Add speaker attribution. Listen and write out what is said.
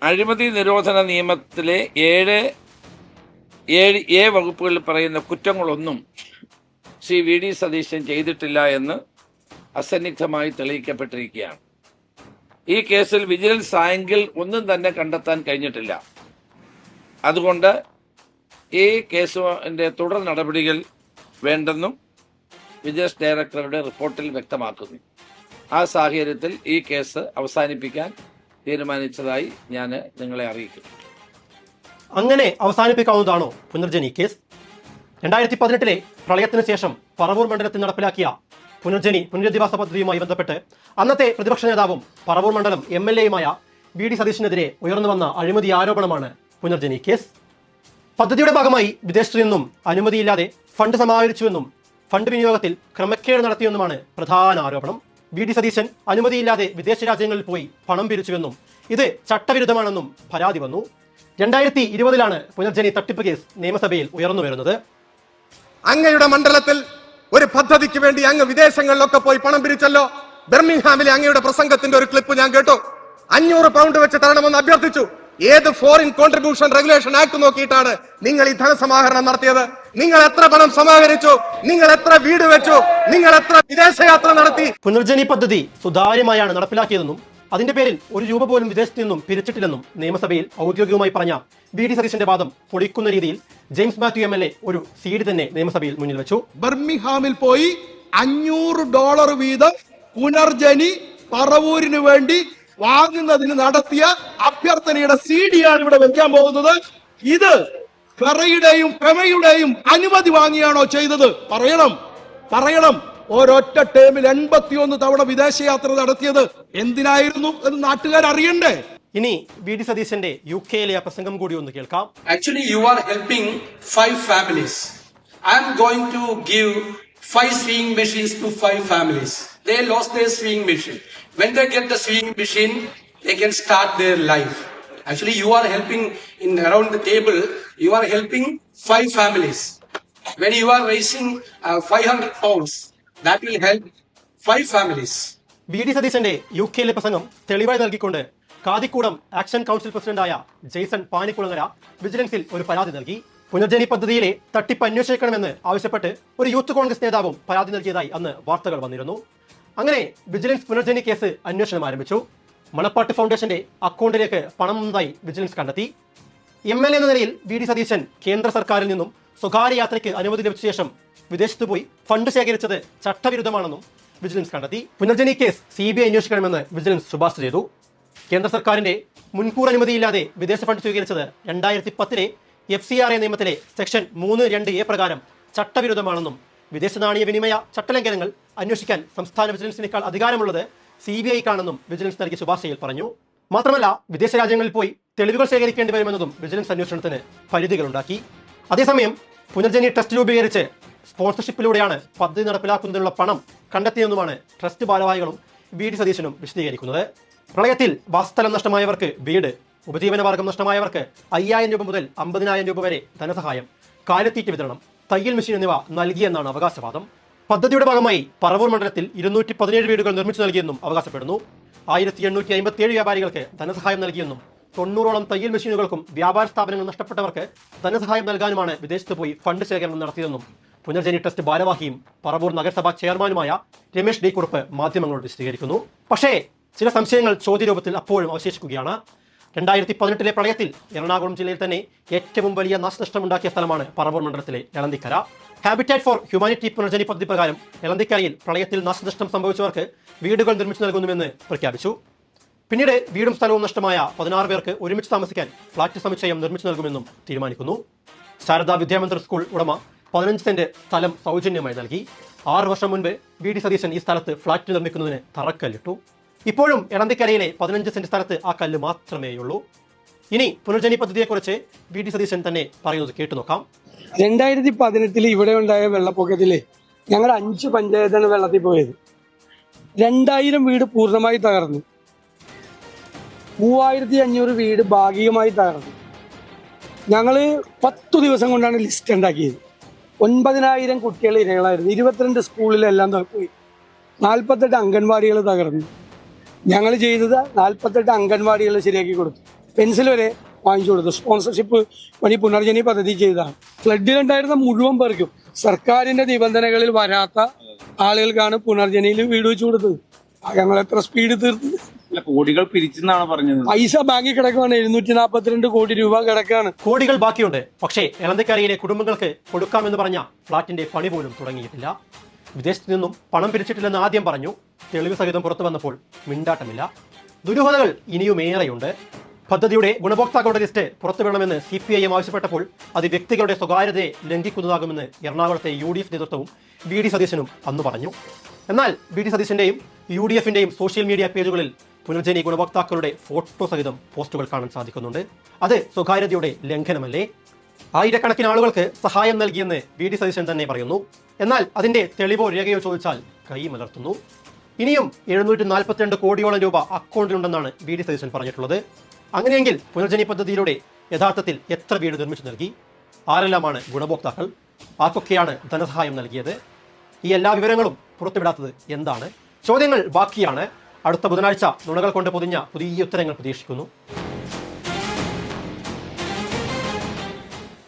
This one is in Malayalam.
Speaker 1: അഴിമതി നിരോധന നിയമത്തിലെ 7A വകുപ്പുകളിൽ പറയുന്ന കുറ്റങ്ങളൊന്നും ശ്രീ വി ഡി സതീശൻ ചെയ്തിട്ടില്ല എന്ന് അസന്നിഗ്ധമായി തെളിയിക്കപ്പെട്ടിരിക്കുകയാണ്. ഈ കേസിൽ വിജിലൻസ് ആംഗിൾ ഒന്നും തന്നെ കണ്ടെത്താൻ കഴിഞ്ഞിട്ടില്ല. അതുകൊണ്ട് ഈ കേസിന്റെ തുടർ നടപടികൾ വേണ്ടെന്നും വിജിലൻസ് ഡയറക്ടറുടെ റിപ്പോർട്ടിൽ വ്യക്തമാക്കുന്നു. ആ സാഹചര്യത്തിൽ ഈ കേസ് അവസാനിപ്പിക്കാൻ തീരുമാനിച്ചതായി ഞാൻ നിങ്ങളെ അറിയിക്കുന്നു.
Speaker 2: അങ്ങനെ അവസാനിപ്പിക്കാവുന്നതാണോ പുനർജനി കേസ്? 2018 പ്രളയത്തിന് ശേഷം പറവൂർ മണ്ഡലത്തിൽ നടപ്പിലാക്കിയ പുനരധിവാസ പദ്ധതിയുമായി ബന്ധപ്പെട്ട് അന്നത്തെ പ്രതിപക്ഷ നേതാവും പറവൂർ മണ്ഡലം MLA-യുമായ വി ഡി സതീശനെതിരെ ഉയർന്നു വന്ന അഴിമതി ആരോപണമാണ് പുനർജനി കേസ്. പദ്ധതിയുടെ ഭാഗമായി വിദേശത്തു നിന്നും അനുമതിയില്ലാതെ ഫണ്ട് സമാഹരിച്ചുവെന്നും ഫണ്ട് വിനിയോഗത്തിൽ ക്രമക്കേട് നടത്തിയെന്നുമാണ് പ്രധാന ആരോപണം. വി ഡി സതീശൻ അനുമതിയില്ലാതെ വിദേശ രാജ്യങ്ങളിൽ പോയി പണം പിരിച്ചുവെന്നും ഇത് ചട്ടവിരുദ്ധമാണെന്നും പരാതി വന്നു. 2020 പുനർജനി തട്ടിപ്പ് കേസ് നിയമസഭയിൽ ഉയർന്നു വരുന്നത്.
Speaker 3: അങ്ങയുടെ മണ്ഡലത്തിൽ ഒരു പദ്ധതിക്ക് വേണ്ടി അങ്ങ് വിദേശങ്ങളിലൊക്കെ പോയി പണം പിരിച്ചല്ലോ. ബെർമിംഗ്ഹാമിലെ അങ്ങയുടെ പ്രസംഗത്തിന്റെ ഒരു ക്ലിപ്പ് ഞാൻ കേട്ടു. 500 പൗണ്ട് വെച്ച് തരണമെന്ന് അഭ്യർത്ഥിച്ചു. ഏത് ഫോറിൻ കോൺട്രിബ്യൂഷൻ റെഗുലേഷൻ ആക്ട് നോക്കിയിട്ടാണ് നിങ്ങൾ ഈ ധനസമാഹരണം നടത്തിയത്? നിങ്ങൾ എത്ര പണം സമാഹരിച്ചു? നിങ്ങൾ എത്ര വീട് വെച്ചു? നിങ്ങൾ എത്ര വിദേശയാത്ര നടത്തി?
Speaker 2: പുനർജനി പദ്ധതി സുതാര്യമായാണ് നടപ്പിലാക്കിയതെന്നും അതിന്റെ പേരിൽ ഒരു രൂപ പോലും വിദേശത്ത് നിന്നും പിരിച്ചിട്ടില്ലെന്നും നിയമസഭയിൽ ഔദ്യോഗികമായി പറഞ്ഞ വി ഡി സതീശന്റെ വാദം പൊളിക്കുന്ന രീതിയിൽ ജെയിംസ് മാത്യു MLA ഒരു സീഡ് തന്നെ നിയമസഭയിൽ മുന്നിൽ വെച്ചു.
Speaker 4: ബർമിംഗ്ഹാമിൽ പോയി $500 വീതം പുനർജനി പറവൂരിന് വേണ്ടി വാങ്ങുന്നതിന് നടത്തിയ അഭ്യർത്ഥനയുടെ CD-യാണ് ഇവിടെ വെക്കാൻ പോകുന്നത്. ഇത് ഫെറയുടെയും ഫെമയുടെയും അനുമതി വാങ്ങിയാണോ ചെയ്തത്? പറയണം. ഒരൊറ്റ ടേമിൽ 81 തവണ വിദേശയാത്ര നടത്തിയത് എന്തിനായിരുന്നു എന്ന് നാട്ടുകാർ അറിയണ്ടേ?
Speaker 2: ഇനി വി ഡി സതീശന്റെ UK-യിലെ പ്രസംഗം കൂടി ഒന്ന് കേൾക്കാം.
Speaker 5: Actually, you are helping 5 families. I am going to give 5 sewing machines to 5 families. They lost their sewing machine. When they get the sewing machine, they can start their life. Actually, you are helping in around the table. You are helping 5 families. When you are raising 500 pounds, that will help 5 families.
Speaker 2: V D സതീശന്റെ UK-യിലെ പ്രസംഗം തെളിവായി നൽകിക്കൊണ്ട് കാതിക്കൂടം ആക്ഷൻ കൗൺസിൽ പ്രസിഡന്റായ ജെയ്സൺ പാനിക്കുളങ്ങര വിജിലൻസിൽ ഒരു പരാതി നൽകി. പുനർജനി പദ്ധതിയിലെ തട്ടിപ്പ് അന്വേഷിക്കണമെന്ന് ആവശ്യപ്പെട്ട് ഒരു യൂത്ത് കോൺഗ്രസ് നേതാവും പരാതി നൽകിയതായി അന്ന് വാർത്തകൾ വന്നിരുന്നു. അങ്ങനെ വിജിലൻസ് പുനർജനി കേസ് അന്വേഷണം ആരംഭിച്ചു. മണപ്പാട്ട് ഫൗണ്ടേഷന്റെ അക്കൗണ്ടിലേക്ക് പണം വന്നതായി വിജിലൻസ് കണ്ടെത്തി. MLA എന്ന നിലയിൽ വി ഡി സതീശൻ കേന്ദ്ര സർക്കാരിൽ നിന്നും സ്വകാര്യ യാത്രയ്ക്ക് അനുമതി ലഭിച്ച ശേഷം വിദേശത്ത് പോയി ഫണ്ട് ശേഖരിച്ചത് ചട്ടവിരുദ്ധമാണെന്നും വിജിലൻസ് കണ്ടെത്തി. പുനർജനി കേസ് CBI അന്വേഷിക്കണമെന്ന് വിജിലൻസ് ശുപാർശ ചെയ്തു. കേന്ദ്ര സർക്കാരിന്റെ മുൻകൂർ അനുമതിയില്ലാതെ വിദേശ ഫണ്ട് സ്വീകരിച്ചത് 2010 FCRA നിയമത്തിലെ സെക്ഷൻ 3(2)A പ്രകാരം ചട്ടവിരുദ്ധമാണെന്നും വിദേശ നാണയ വിനിമയ ചട്ടലംഘനങ്ങൾ അന്വേഷിക്കാൻ സംസ്ഥാന വിജിലൻസിനേക്കാൾ അധികാരമുള്ളത് CBI-ക്കാണെന്നും വിജിലൻസ് നൽകിയ ശുപാർശയിൽ പറഞ്ഞു. മാത്രമല്ല വിദേശ രാജ്യങ്ങളിൽ പോയി തെളിവുകൾ ശേഖരിക്കേണ്ടി വരുമെന്നതും വിജിലൻസ് അന്വേഷണത്തിന് പരിധികളുണ്ടാക്കി. അതേസമയം പുനർജനി ട്രസ്റ്റ് രൂപീകരിച്ച് സ്പോൺസർഷിപ്പിലൂടെയാണ് പദ്ധതി നടപ്പിലാക്കുന്നതിനുള്ള പണം കണ്ടെത്തിയെന്നുമാണ് ട്രസ്റ്റ് ഭാരവാഹികളും വി ഡി സതീശനും വിശദീകരിക്കുന്നത്. പ്രളയത്തിൽ വാസസ്ഥലം നഷ്ടമായവർക്ക് വീട്, ഉപജീവനമാർഗം നഷ്ടമായവർക്ക് 5000 രൂപ മുതൽ 50,000 രൂപ വരെ ധനസഹായം, കാലിത്തീറ്റ വിതരണം, തയ്യൽ മെഷീൻ എന്നിവ നൽകിയെന്നാണ് അവകാശവാദം. പദ്ധതിയുടെ ഭാഗമായി പറവൂർ മണ്ഡലത്തിൽ 217 വീടുകൾ നിർമ്മിച്ചു നൽകിയെന്നും അവകാശപ്പെടുന്നു. 1857 വ്യാപാരികൾക്ക് ധനസഹായം നൽകിയെന്നും 90ഓളം തയ്യൽ മെഷീനുകൾക്കും വ്യാപാര സ്ഥാപനങ്ങൾ നഷ്ടപ്പെട്ടവർക്ക് ധനസഹായം നൽകാനുമാണ് വിദേശത്ത് പോയി ഫണ്ട് ശേഖരണം നടത്തിയതെന്നും പുനർജനി ട്രസ്റ്റ് ഭാരവാഹിയും പറവൂർ നഗരസഭാ ചെയർമാനുമായ രമേശ് ഡി കുറുപ്പ് മാധ്യമങ്ങളോട് വിശദീകരിക്കുന്നു. പക്ഷേ ചില സംശയങ്ങൾ ചോദ്യരൂപത്തിൽ അപ്പോഴും അവശേഷിക്കുകയാണ്. 2018 പ്രളയത്തിൽ എറണാകുളം ജില്ലയിൽ തന്നെ ഏറ്റവും വലിയ നാശനഷ്ടമുണ്ടാക്കിയ സ്ഥലമാണ് പറവൂർ മണ്ഡലത്തിലെ Elanthikkara. Habitat four humanity Punarjani പദ്ധതി പ്രകാരം എളന്തിക്കരയിൽ പ്രളയത്തിൽ നാശനഷ്ടം സംഭവിച്ചവർക്ക് വീടുകൾ നിർമ്മിച്ചു നൽകുന്നുവെന്ന് പ്രഖ്യാപിച്ചു. പിന്നീട് വീടും സ്ഥലവും നഷ്ടമായ 16 പേർക്ക് ഒരുമിച്ച് താമസിക്കാൻ ഫ്ളാറ്റ് സമുച്ചയം നിർമ്മിച്ചു നൽകുമെന്നും തീരുമാനിക്കുന്നു. ശാരദാ വിദ്യാമന്ദിർ സ്കൂൾ ഉടമ 15 സെന്റ് സ്ഥലം സൗജന്യമായി നൽകി. 6 വർഷം മുൻപ് വി ഡി സതീശൻ ഈ സ്ഥലത്ത് ഫ്ളാറ്റ് നിർമ്മിക്കുന്നതിന് തറക്കല്ലിട്ടു. ഇപ്പോഴും എളന്തിക്കരയിലെ 15 സെന്റ് സ്ഥലത്ത് ആ കല്ല് മാത്രമേയുള്ളൂ. ഇനി പുനർജനി പദ്ധതിയെക്കുറിച്ച് വി ഡി സതീശൻ തന്നെ പറയുന്നത് കേട്ടു നോക്കാം.
Speaker 6: 2018 ഇവിടെ ഉണ്ടായ വെള്ളപ്പൊക്കത്തില് ഞങ്ങളുടെ 5 പഞ്ചായത്താണ് വെള്ളത്തിൽ പോയത്. 2000 വീട് പൂർണ്ണമായി തകർന്നു. 3500 വീട് ഭാഗികമായി തകർന്നു. ഞങ്ങള് 10 ദിവസം കൊണ്ടാണ് ലിസ്റ്റ് ഉണ്ടാക്കിയത്. 9000 കുട്ടികൾ ഇരകളായിരുന്നു. 22 സ്കൂളിലെല്ലാം പോയി. 48 അംഗൻവാടികൾ തകർന്നു. ഞങ്ങൾ ചെയ്തത് 48 അംഗൻവാടികൾ ശരിയാക്കി കൊടുത്തു. പെൻസിൽ വരെ വാങ്ങിച്ചു കൊടുത്തു. സ്പോൺസർഷിപ്പ് പണി പുനർജനി പദ്ധതി ചെയ്തതാണ്. ഫ്ലഡിലുണ്ടായിരുന്ന മുഴുവൻ പേർക്കും സർക്കാരിന്റെ നിബന്ധനകളിൽ വരാത്ത ആളുകൾക്കാണ് പുനർജനിയിൽ വീട് വെച്ചു കൊടുത്തത്. ഞങ്ങൾ എത്ര സ്പീഡ് തീർത്ത്.
Speaker 7: കോടികൾ പിരിച്ചെന്നാണ് പറഞ്ഞത്.
Speaker 6: പൈസ ബാങ്കിൽ കിടക്കുകയാണ്. 742 കോടി രൂപ കിടക്കുകയാണ്.
Speaker 2: കോടികൾ ബാക്കിയുണ്ട്. പക്ഷേ എളന്തക്കരയിലെ കുടുംബങ്ങൾക്ക് കൊടുക്കാമെന്ന് പറഞ്ഞ ഫ്ളാറ്റിന്റെ പണി പോലും തുടങ്ങിയിട്ടില്ല. വിദേശത്ത് നിന്നും പണം പിരിച്ചിട്ടില്ലെന്ന് ആദ്യം പറഞ്ഞു. തെളിവ് സഹിതം പുറത്തു വന്നപ്പോൾ മിണ്ടാട്ടമില്ല. ദുരൂഹതകൾ ഇനിയുമേറെയുണ്ട്. പദ്ധതിയുടെ ഗുണഭോക്താക്കളുടെ ലിസ്റ്റ് പുറത്തുവിടണമെന്ന് CPIM ആവശ്യപ്പെട്ടപ്പോൾ അത് വ്യക്തികളുടെ സ്വകാര്യതയെ ലംഘിക്കുന്നതാകുമെന്ന് എറണാകുളത്തെ UDF നേതൃത്വവും VD സതീശനും അന്ന് പറഞ്ഞു. എന്നാൽ VD സതീശന്റെയും UDFന്റെയും സോഷ്യൽ മീഡിയ പേജുകളിൽ പുനർജനി ഗുണഭോക്താക്കളുടെ ഫോട്ടോ സഹിതം പോസ്റ്റുകൾ കാണാൻ സാധിക്കുന്നുണ്ട്. അത് സ്വകാര്യതയുടെ ലംഘനമല്ലേ? ആയിരക്കണക്കിന് ആളുകൾക്ക് സഹായം നൽകിയെന്ന് VD സതീശൻ തന്നെ പറയുന്നു. എന്നാൽ അതിന്റെ തെളിവോ രേഖയോ ചോദിച്ചാൽ കൈമലർത്തുന്നു. ഇനിയും 742 കോടിയോളം രൂപ അക്കൗണ്ടിലുണ്ടെന്നാണ് VD സതീശൻ പറഞ്ഞിട്ടുള്ളത്. അങ്ങനെയെങ്കിൽ പുനർജനി പദ്ധതിയിലൂടെ യഥാർത്ഥത്തിൽ എത്ര വീട് നിർമ്മിച്ചു നൽകി? ആരെല്ലാമാണ് ഗുണഭോക്താക്കൾ? ആർക്കൊക്കെയാണ് ധനസഹായം നൽകിയത്? ഈ എല്ലാ വിവരങ്ങളും പുറത്തുവിടാത്തത് എന്താണ്? ചോദ്യങ്ങൾ ബാക്കിയാണ്. അടുത്ത ബുധനാഴ്ച നുണകൾ കൊണ്ട് പൊതിഞ്ഞ പുതിയ ഉത്തരങ്ങൾ പ്രതീക്ഷിക്കുന്നു.